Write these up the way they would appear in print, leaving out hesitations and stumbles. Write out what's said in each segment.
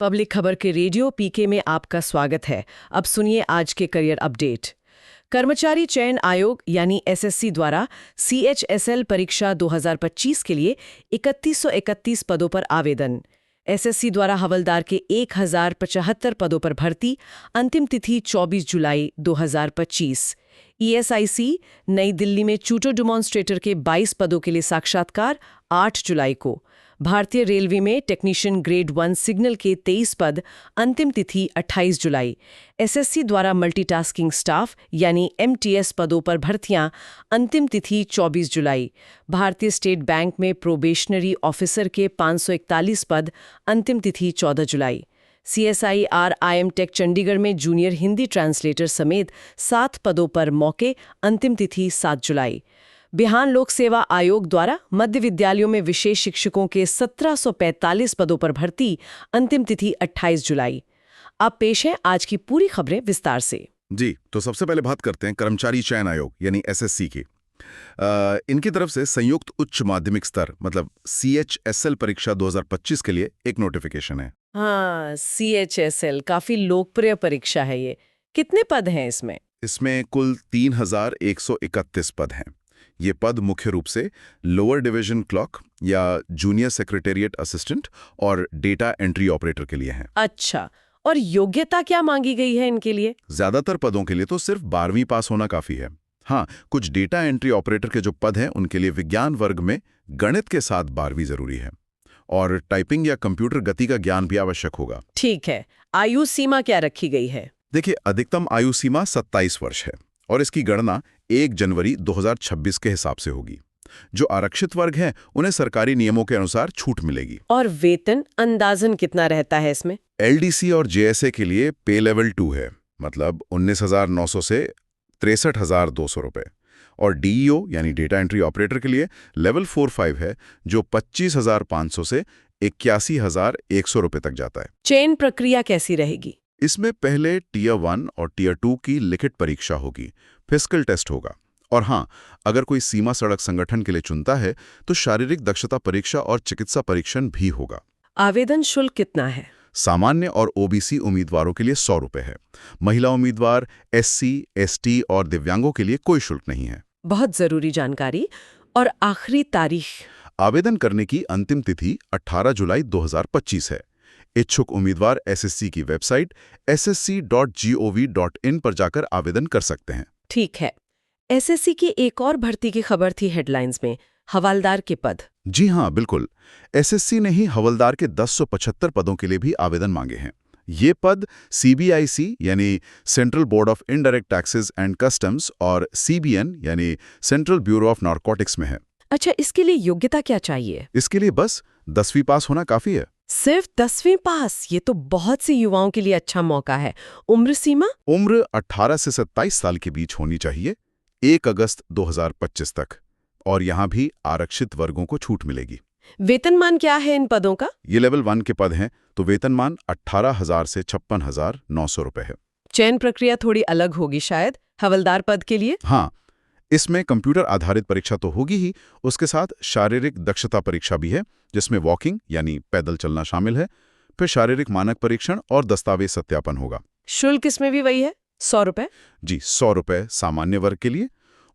Public खबर के radio पीके में आपका स्वागत है। अब सुनिए आज के करियर अपडेट। कर्मचारी चयन आयोग यानी एसएससी द्वारा सीएचएसएल परीक्षा 2025 के लिए 3131 पदों पर आवेदन। एसएससी द्वारा हवलदार के 1075 पदों पर भर्ती, अंतिम तिथि 24 जुलाई 2025। ईएसआईसी नई दिल्ली में ट्यूटर डेमोन्स्ट्रेटर के 22 पदों के लिए साक्षात्कार 8 जुलाई को। भारतीय रेलवे में टेक्नीशियन ग्रेड 1 सिग्नल के 23 पद, अंतिम तिथि 28 जुलाई। एसएससी द्वारा मल्टीटास्किंग स्टाफ यानी एमटीएस पदों पर भर्तियां, अंतिम तिथि 24 जुलाई। भारतीय स्टेट बैंक में प्रोबेशनरी ऑफिसर के 541 पद, अंतिम तिथि 14 जुलाई। CSIR IM टेक चंडीगढ़ में जूनियर हिंदी ट्रांसलेटर समेत 7 पदों पर मौके, अंतिम तिथि 7 जुलाई। बिहार लोक सेवा आयोग द्वारा मध्य विद्यालयों में विशेष शिक्षकों के 1745 पदों पर भर्ती, अंतिम तिथि 28 जुलाई। अब पेश है आज की पूरी खबरें विस्तार से। जी, तो सबसे पहले बात करते हैं कर्मचारी चयन आयोग यानी एसएससी की। इनकी तरफ से संयुक्त उच्च माध्यमिक स्तर मतलब CHSL परीक्षा 2025 के लिए एक नोटिफिकेशन है। हाँ, CHSL काफी लोकप्रिय परीक्षा है ये। कितने पद हैं इसमें? इसमें कुल 3131 पद हैं। ये पद मुख्य रूप से लोअर डिवीजन क्लर्क या जूनियर सेक्रेटेरिएट असिस्टेंट और डेटा एंट्री ऑपरेटर के लिए हैं। अच्छा, और योग्यता क्या मांगी गई है इनके लिए? ज्यादातर पदों के लिए तो सिर्फ 12वीं पास होना काफी है। हाँ, कुछ डेटा एंट्री ऑपरेटर के जो पद हैं उनके लिए विज्ञान वर्ग में गणित के साथ 12वीं जरूरी है और टाइपिंग या कंप्यूटर गति का ज्ञान भी आवश्यक होगा। ठीक है, आयु सीमा क्या रखी गई है? देखिए, अधिकतम आयु सीमा 27 वर्ष है और इसकी गणना 1 जनवरी 2026 के हिसाब से होगी। जो आरक्षित वर्ग हैं उन्हें सरकारी नियमों के अनुसार छूट मिलेगी। और वेतन अंदाजन कितना रहता है इसमें? LDC और JSA के लिए पे लेवल 2 है, मतलब 19,900 से 63,200 रुपए, और DEO यानी डेटा एंट्री ऑपरेटर के लिए लेवल 4-5 है, जो 25,500 से 81,100 रुपए तक जाता है। चयन प्रक्रिया कैसी रहेगी? इसमें पहले टियर 1 और टियर 2 की लिखित परीक्षा होगी, फिजिकल टेस्ट होगा, और हाँ, अगर कोई सीमा सड़क संगठन के लिए चुनता है तो शारीरिक दक्षता परीक्षा और चिकित्सा परीक्षण भी होगा। आवेदन शुल्क कितना है? सामान्य और OBC उम्मीदवारों के लिए 100 रुपए है। महिला उम्मीदवार, SC, ST और दिव्यांगों के लिए कोई शुल्क नहीं है। बहुत जरूरी जानकारी। और आखिरी तारीख? आवेदन करने की अंतिम तिथि 18 जुलाई 2025 है। इच्छुक उम्मीदवार SSC की वेबसाइट ssc.gov.in पर जाकर आवेदन कर सकते हैं। ठीक है। SSC की एक और भर्ती की खबर थी हेडलाइंस में, हवलदार के पद। जी हाँ, बिल्कुल। SSC ने ही हवलदार के 1075 पदों के लिए भी आवेदन मांगे हैं। ये पद CBIC यानी central board of indirect taxes and customs और CBN यानी सेंट्रल ब्यूरो ऑफ नारकोटिक्स में है। अच्छा, इसके लिए योग्यता क्या चाहिए? इसके लिए बस 10वीं पास होना काफी है। सिर्फ 10वीं पास? ये तो बहुत से युवाओं के लिए अच्छा मौका है। उम्र सीमा? उम्र 18 से 27 साल के बीच होनी चाहिए, 1 अगस्त 2025 तक, और यहाँ भी आरक्षित वर्गों को छूट मिलेगी। वेतनमान क्या है इन पदों का? ये लेवल 1 के पद हैं तो वेतनमान 18,000 से 56,900 रुपए है। चयन प्रक्रिया थोड़ी अलग होगी शायद हवलदार पद के लिए? हाँ, इसमें कंप्यूटर आधारित परीक्षा तो होगी ही, उसके साथ शारीरिक दक्षता परीक्षा भी है, जिसमें वॉकिंग यानी पैदल चलना शामिल है। फिर शारीरिक मानक परीक्षण और दस्तावेज सत्यापन होगा। शुल्क इसमें भी वही है, 100 रुपए? जी, 100 रुपए सामान्य वर्ग के लिए,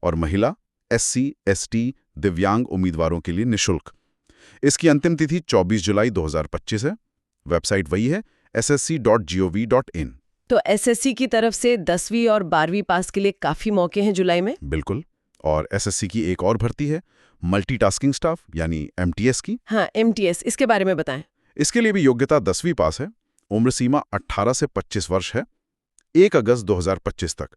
और महिला, SC, ST, दिव्यांग उम्मीदवारों के लिए निःशुल्क। इसकी अंतिम तिथि 24 जुलाई 2025 है। वेबसाइट वही है ssc.gov.in। तो SSC की तरफ से 10वीं और 12वीं पास के लिए काफी मौके हैं जुलाई में। बिल्कुल। और SSC की एक और भर्ती है मल्टीटास्किंग स्टाफ यानी MTS की। हाँ, MTS, इसके बारे में बताएं। इसके लिए भी योग्यता 10वीं पास है। उम्र सीमा 18 से 25 वर्ष है, 1 अगस्त 2025 तक।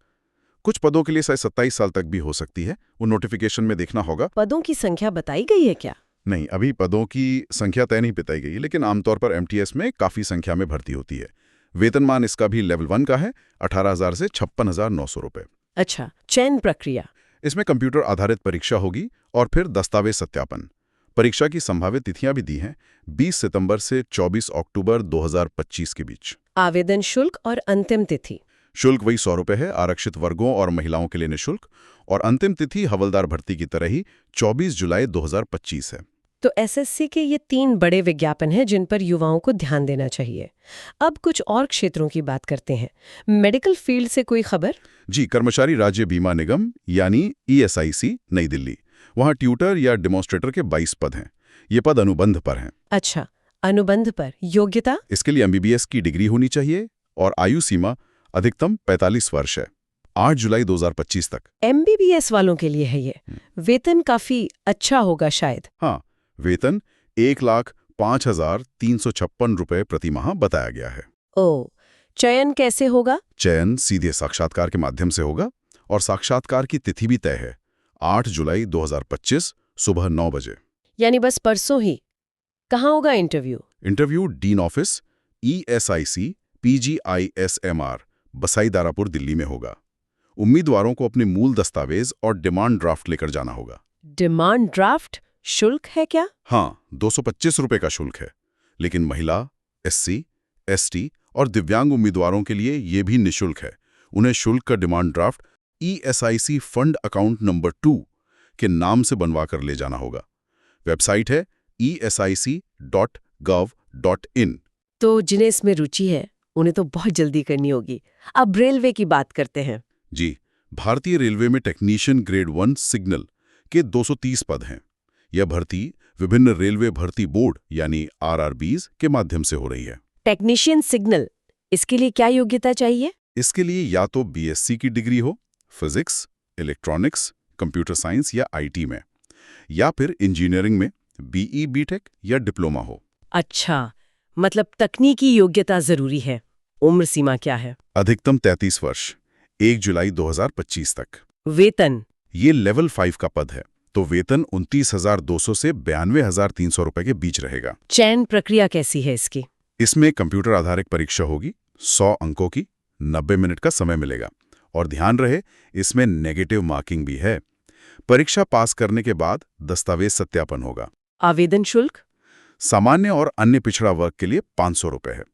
कुछ पदों के लिए 27 साल तक भी हो सकती है, वो नोटिफिकेशन में देखना होगा। पदों की संख्या बताई गई है क्या? नहीं, अभी पदों की संख्या तय नहीं बताई गई, लेकिन आमतौर पर MTS में काफी संख्या में भर्ती होती है। वेतनमान इसका भी लेवल 1 का है, 18,000 से 56,900 रुपए। अच्छा, चयन प्रक्रिया? इसमें कंप्यूटर आधारित परीक्षा होगी और फिर दस्तावेज सत्यापन। परीक्षा की संभावित तिथियां भी दी हैं, 20 सितंबर से 24 अक्टूबर 2025 के बीच। आवेदन शुल्क और अंतिम तिथि? शुल्क वही 100 रुपए है, आरक्षित वर्गों और महिलाओं के लिए निःशुल्क, और अंतिम तिथि हवलदार भर्ती की तरह ही 24 जुलाई 2025 है। तो एसएससी के ये 3 बड़े विज्ञापन हैं जिन पर युवाओं को ध्यान देना चाहिए। अब कुछ और क्षेत्रों की बात करते हैं। मेडिकल फील्ड से कोई खबर? जी, कर्मचारी राज्य बीमा निगम यानी ESIC नई दिल्ली, वहाँ ट्यूटर या डेमोन्स्ट्रेटर के 22 पद हैं। ये पद अनुबंध पर हैं। अच्छा, अनुबंध पर। योग्यता? इसके लिए MBBS की डिग्री होनी चाहिए और आयु सीमा अधिकतम 45 वर्ष है, 8 जुलाई 2025 तक। MBBS वालों के लिए है ये। वेतन काफी अच्छा होगा शायद। हाँ, वेतन 1,05,356 रुपए प्रति माह बताया गया है। ओ, चयन कैसे होगा? चयन सीधे साक्षात्कार के माध्यम से होगा और साक्षात्कार की तिथि भी तय है, 8 जुलाई 2025 सुबह 9 बजे। यानी बस परसों ही। कहाँ होगा interview? Interview dean office ESIC PGISMR बसाई दारापुर दिल्ली में होगा। उम्मीदवारों को अपने मूल दस्तावेज और डिमांड ड्राफ्ट लेकर जाना होगा। Demand draft? शुल्क है क्या? हाँ, 225 रुपए का शुल्क है, लेकिन महिला, SC, ST और दिव्यांग उम्मीदवारों के लिए ये भी निःशुल्क है। उन्हें शुल्क का demand draft ESIC fund account number 2 के नाम से बनवा कर ले जाना होगा। वेबसाइट है esic.gov.in। तो जिन्हें इसमें रुचि है उन्हें तो बहुत जल्दी करनी होगी। अब रेलवे की बात करते हैं। जी, भारतीय रेलवे में टेक्नीशियन ग्रेड 1 सिग्नल के 230 पद हैं। यह भर्ती विभिन्न रेलवे भर्ती बोर्ड यानी RRBs के माध्यम से हो रही है। टेक्नीशियन सिग्नल, इसके लिए क्या योग्यता चाहिए? इसके लिए या तो BSc की डिग्री हो फिजिक्स, इलेक्ट्रॉनिक्स, कंप्यूटर साइंस या IT में, या फिर इंजीनियरिंग में BE BTech या डिप्लोमा हो। अच्छा, मतलब तकनीकी योग्यता जरूरी है। उम्र सीमा क्या है? अधिकतम 33 वर्ष, 1 जुलाई 2025 तक। वेतन? ये लेवल 5 का पद है, तो वेतन 29,200 से 92,300 रुपए के बीच रहेगा। चयन प्रक्रिया कैसी है इसकी? इसमें कंप्यूटर आधारित परीक्षा होगी, 100 अंकों की, 90 मिनट का समय मिलेगा। और ध्यान रहे, इसमें नेगेटिव मार्किंग भी है। परीक्षा पास करने के बाद दस्तावेज सत्यापन होगा। आवेदन शुल्क? सामान्य और अन्य पिछड़ा वर्ग के लिए 500 रुपए है,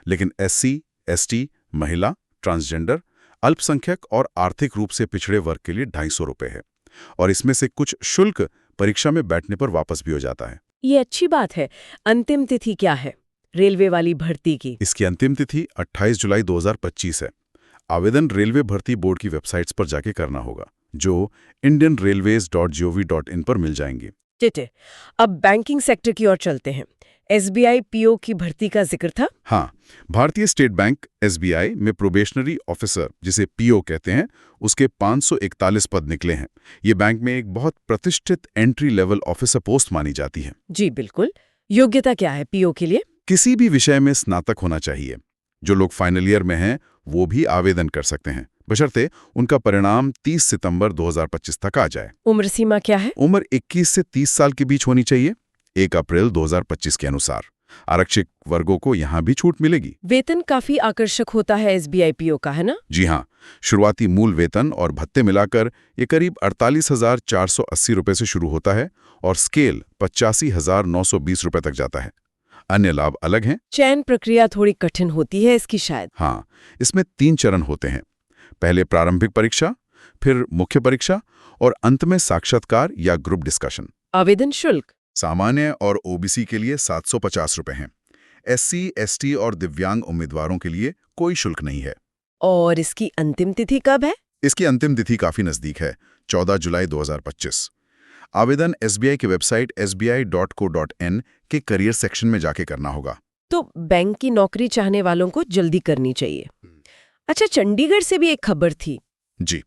लेकिन SC, ST, महिला, ट्रांसजेंडर, अल्पसंख्यक और आर्थिक रूप से पिछड़े वर्ग के लिए 250 रुपए है। और इसमें से कुछ शुल्क परीक्षा में बैठने पर वापस भी हो जाता है। ये अच्छी बात है। अंतिम तिथि क्या है रेलवे वाली भर्ती की? इसकी अंतिम तिथि 28 जुलाई 2025 है। आवेदन रेलवे भर्ती बोर्ड की वेबसाइट्स पर जाके करना होगा, जो indianrailways.gov.in पर मिल जाएंगी। चिटे, अब बैंकिंग सेक्टर की ओर चलते हैं। SBI PO की भर्ती का जिक्र था। हाँ, भारतीय स्टेट बैंक SBI में प्रोबेशनरी ऑफिसर, जिसे PO कहते हैं, उसके 541 पद निकले हैं। ये बैंक में एक बहुत प्रतिष्ठित एंट्री लेवल ऑफिसर पोस्ट मानी जाती है। जी बिल्कुल। योग्यता क्या है PO के लिए? किसी भी विषय में स्नातक होना चाहिए। जो लोग फाइनल ईयर में हैं वो भी आवेदन कर सकते हैं, बशर्ते उनका परिणाम 30 सितंबर 2025 तक आ जाए। उम्र सीमा क्या है? उम्र 21 से 30 साल के बीच होनी चाहिए, 1 अप्रैल 2025 के अनुसार। आरक्षित वर्गों को यहाँ भी छूट मिलेगी। वेतन काफी आकर्षक होता है SBI PO का, है ना? जी हाँ, शुरुआती मूल वेतन और भत्ते मिलाकर ये करीब 48,480 रुपए से शुरू होता है और स्केल 85,920 रुपए तक जाता है। अन्य लाभ अलग हैं। चयन प्रक्रिया थोड़ी कठिन होती है इसकी शायद। हाँ, इसमें 3 चरण होते हैं। पहले प्रारंभिक परीक्षा, फिर मुख्य परीक्षा और अंत में साक्षात्कार या ग्रुप डिस्कशन। आवेदन शुल्क? सामान्य और OBC के लिए 750 रुपए हैं। SC, ST और दिव्यांग उम्मीदवारों के लिए कोई शुल्क नहीं है। और इसकी अंतिम तिथि कब है? इसकी अंतिम तिथि काफी नजदीक है, 14 जुलाई 2025। आवेदन SBI की वेबसाइट sbi.co.in के करियर सेक्शन में जाके करना होगा। तो बैंक की नौकरी चाहने वालों को जल्दी करनी चाहिए। अच्छा, चंडीगढ़ से भी एक खबर थी। जी,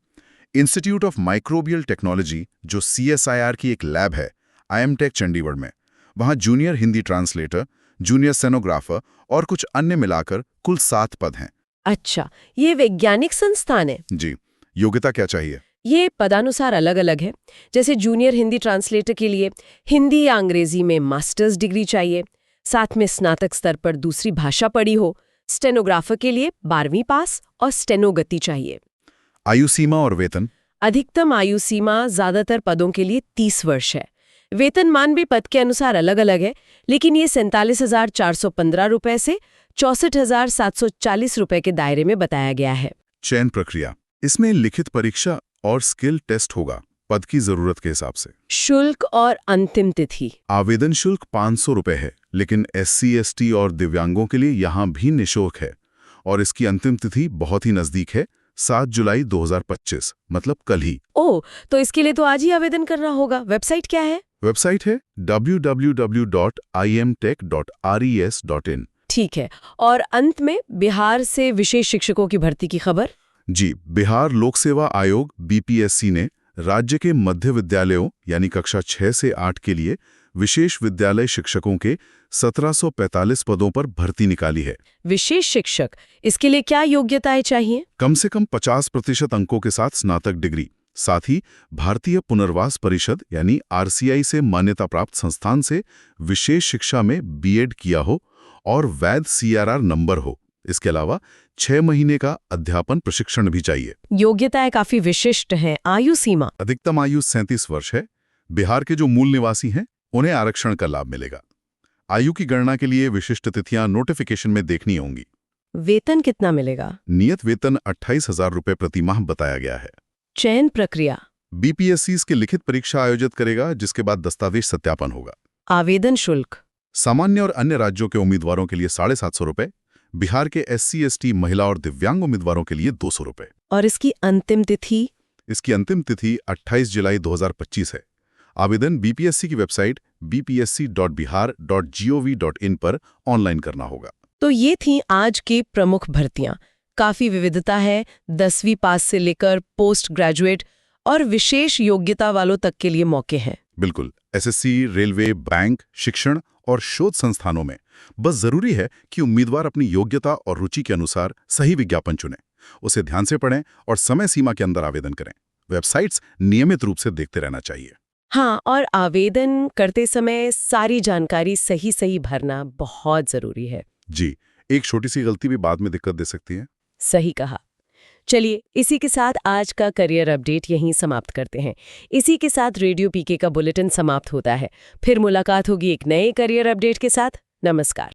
इंस्टीट्यूट ऑफ माइक्रोबियल टेक्नोलॉजी, जो CSIR की एक लैब है, IMTech चंडीगढ़ में, वहाँ junior Hindi translator, junior stenographer और कुछ अन्य मिलाकर कुल 7 पद हैं। अच्छा, ये वैज्ञानिक संस्थान है? जी। योग्यता क्या चाहिए? ये पदानुसार अलग अलग है। जैसे जूनियर हिंदी ट्रांसलेटर के लिए हिंदी या अंग्रेजी में मास्टर्स डिग्री चाहिए, साथ में स्नातक स्तर पर दूसरी भाषा पढ़ी हो। स्टेनोग्राफर के लिए 12वीं पास और स्टेनो गति चाहिए। आयु सीमा और वेतन? अधिकतम आयु सीमा ज्यादातर पदों के लिए 30 वर्ष है। वेतनमान भी पद के अनुसार अलग अलग है, लेकिन ये 47,415 रुपए से 64,740 रुपए के दायरे में बताया गया है। चयन प्रक्रिया? इसमें लिखित परीक्षा और स्किल टेस्ट होगा। पद की जरूरत के हिसाब से। शुल्क और अंतिम तिथि। आवेदन शुल्क 500 रुपए है, लेकिन SC, ST और दिव्यांगों के लिए यहाँ भी निःशुल्क है। और इसकी अंतिम तिथि बहुत ही नजदीक है, 7 जुलाई 2025, मतलब कल ही। ओह, तो इसके लिए तो आज ही आवेदन करना होगा। वेबसाइट क्या है? वेबसाइट है www.imtech.res.in। ठीक है। और अंत में बिहार से विशेष शिक्षकों की भर्ती की खबर। जी, बिहार लोक सेवा आयोग BPSC ने राज्य के मध्य विद्यालयों यानी कक्षा 6 से 8 के लिए विशेष विद्यालय शिक्षकों के 1745 पदों पर भर्ती निकाली है। विशेष शिक्षक, इसके लिए क्या योग्यताएं चाहिए? कम से कम 50% अंकों के साथ स्नातक डिग्री, साथ ही भारतीय पुनर्वास परिषद यानी RCI से मान्यता प्राप्त संस्थान से विशेष शिक्षा में B.Ed किया हो और वैध CRR नंबर हो। इसके अलावा 6 महीने का अध्यापन प्रशिक्षण भी चाहिए। योग्यताएं काफी विशिष्ट हैं। आयु सीमा? अधिकतम आयु 37 वर्ष है। बिहार के जो मूल निवासी हैं उन्हें आरक्षण का लाभ मिलेगा। आयु की गणना के लिए विशिष्ट तिथियां नोटिफिकेशन में देखनी होंगी। वेतन कितना मिलेगा? नियत वेतन 28,000 रुपए प्रति माह बताया गया है। चयन प्रक्रिया? BPSC की लिखित परीक्षा आयोजित करेगा, जिसके बाद दस्तावेज सत्यापन होगा। आवेदन शुल्क? सामान्य और अन्य राज्यों के उम्मीदवारों के लिए 750 रुपए, बिहार के SC, ST, महिला और दिव्यांग उम्मीदवारों के लिए 200 रुपए। और इसकी अंतिम तिथि? इसकी अंतिम तिथि 28 जुलाई 2025 है। आवेदन BPSC की वेबसाइट bpsc.bihar.gov.in पर ऑनलाइन करना होगा। तो ये थी आज की प्रमुख भर्तियां। काफी विविधता है। 10वीं पास से लेकर पोस्ट ग्रेजुएट और विशेष योग्यता वालों तक के लिए मौके हैं। बिल्कुल, SSC, रेलवे, बैंक, शिक्षण और शोध संस्थानों में बस जरूरी है कि उम्मीदवार अपनी योग्यता और रुचि के अनुसार सही विज्ञापन चुनें, उसे ध्यान से पढ़ें और समय सीमा के अंदर आवेदन करें। वेबसाइट्स नियमित रूप से देखते रहना चाहिए। हाँ, और आवेदन करते समय सारी जानकारी सही भरना बहुत जरूरी है। जी, एक छोटी सी गलती भी बाद में दिक्कत दे सकती है। सही कहा। चलिए, इसी के साथ आज का करियर अपडेट यहीं समाप्त करते हैं। इसी के साथ रेडियो PK का बुलेटिन समाप्त होता है। फिर मुलाकात होगी एक नए करियर अपडेट के साथ। नमस्कार।